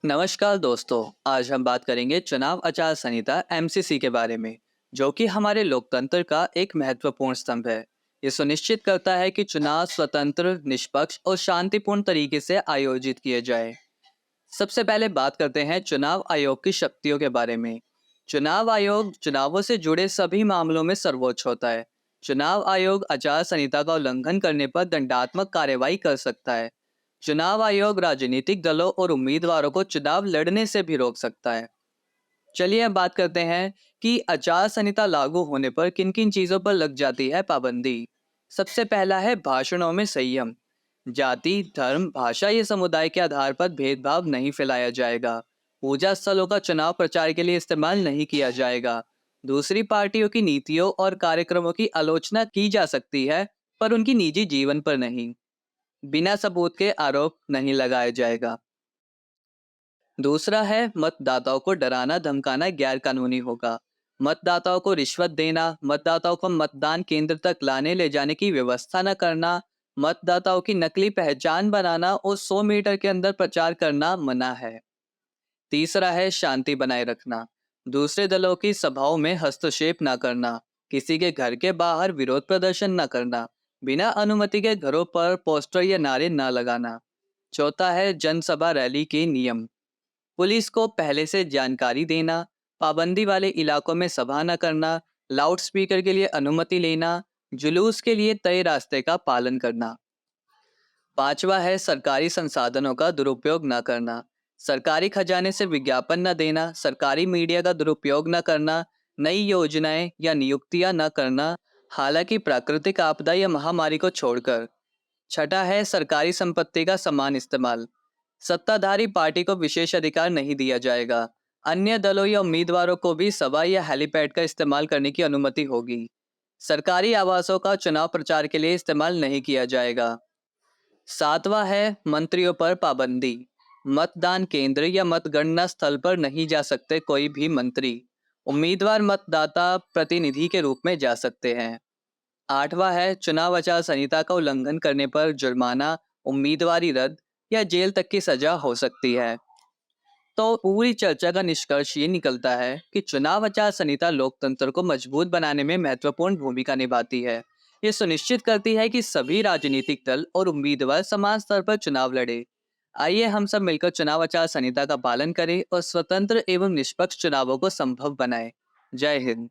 नमस्कार दोस्तों। आज हम बात करेंगे चुनाव आचार संहिता एमसीसी के बारे में, जो कि हमारे लोकतंत्र का एक महत्वपूर्ण स्तंभ है। ये सुनिश्चित करता है कि चुनाव स्वतंत्र, निष्पक्ष और शांतिपूर्ण तरीके से आयोजित किए जाए। सबसे पहले बात करते हैं चुनाव आयोग की शक्तियों के बारे में। चुनाव आयोग चुनावों से जुड़े सभी मामलों में सर्वोच्च होता है। चुनाव आयोग आचार संहिता का उल्लंघन करने पर दंडात्मक कार्रवाई कर सकता है। चुनाव आयोग राजनीतिक दलों और उम्मीदवारों को चुनाव लड़ने से भी रोक सकता है। चलिए अब बात करते हैं कि आचार संहिता लागू होने पर किन किन चीजों पर लग जाती है पाबंदी। सबसे पहला है भाषणों में संयम। जाति, धर्म, भाषा या समुदाय के आधार पर भेदभाव नहीं फैलाया जाएगा। पूजा स्थलों का चुनाव प्रचार के लिए इस्तेमाल नहीं किया जाएगा। दूसरी पार्टियों की नीतियों और कार्यक्रमों की आलोचना की जा सकती है, पर उनकी निजी जीवन पर नहीं। बिना सबूत के आरोप नहीं लगाया जाएगा। दूसरा है मतदाताओं को डराना धमकाना गैर कानूनी होगा। मतदाताओं को रिश्वत देना, मतदाताओं को मतदान केंद्र तक लाने ले जाने की व्यवस्था न करना, मतदाताओं की नकली पहचान बनाना और 100 मीटर के अंदर प्रचार करना मना है। तीसरा है शांति बनाए रखना। दूसरे दलों की सभाओं में हस्तक्षेप न करना, किसी के घर के बाहर विरोध प्रदर्शन न करना, बिना अनुमति के घरों पर पोस्टर या नारे न लगाना। चौथा है जनसभा रैली के नियम। पुलिस को पहले से जानकारी देना, पाबंदी वाले इलाकों में सभा न करना, लाउडस्पीकर के लिए अनुमति लेना, जुलूस के लिए तय रास्ते का पालन करना। पांचवा है सरकारी संसाधनों का दुरुपयोग न करना। सरकारी खजाने से विज्ञापन न देना, सरकारी मीडिया का दुरुपयोग न करना, नई योजनाएं या नियुक्तियां न करना, हालांकि प्राकृतिक आपदा या महामारी को छोड़कर। छठा है सरकारी संपत्ति का समान इस्तेमाल। सत्ताधारी पार्टी को विशेष अधिकार नहीं दिया जाएगा। अन्य दलों या उम्मीदवारों को भी सभा या हेलीपैड का इस्तेमाल करने की अनुमति होगी। सरकारी आवासों का चुनाव प्रचार के लिए इस्तेमाल नहीं किया जाएगा। सातवां है मंत्रियों पर पाबंदी। मतदान केंद्र या मतगणना स्थल पर नहीं जा सकते कोई भी मंत्री। उम्मीदवार मतदाता प्रतिनिधि के रूप में जा सकते हैं। आठवां है चुनाव आचार संहिता का उल्लंघन करने पर जुर्माना, उम्मीदवारी रद्द या जेल तक की सजा हो सकती है। तो पूरी चर्चा का निष्कर्ष ये निकलता है कि चुनाव आचार संहिता लोकतंत्र को मजबूत बनाने में महत्वपूर्ण भूमिका निभाती है। ये सुनिश्चित करती है कि सभी राजनीतिक दल और उम्मीदवार समान स्तर पर चुनाव लड़े। आइए हम सब मिलकर चुनाव आचार संहिता का पालन करें और स्वतंत्र एवं निष्पक्ष चुनावों को संभव बनाएं। जय हिंद।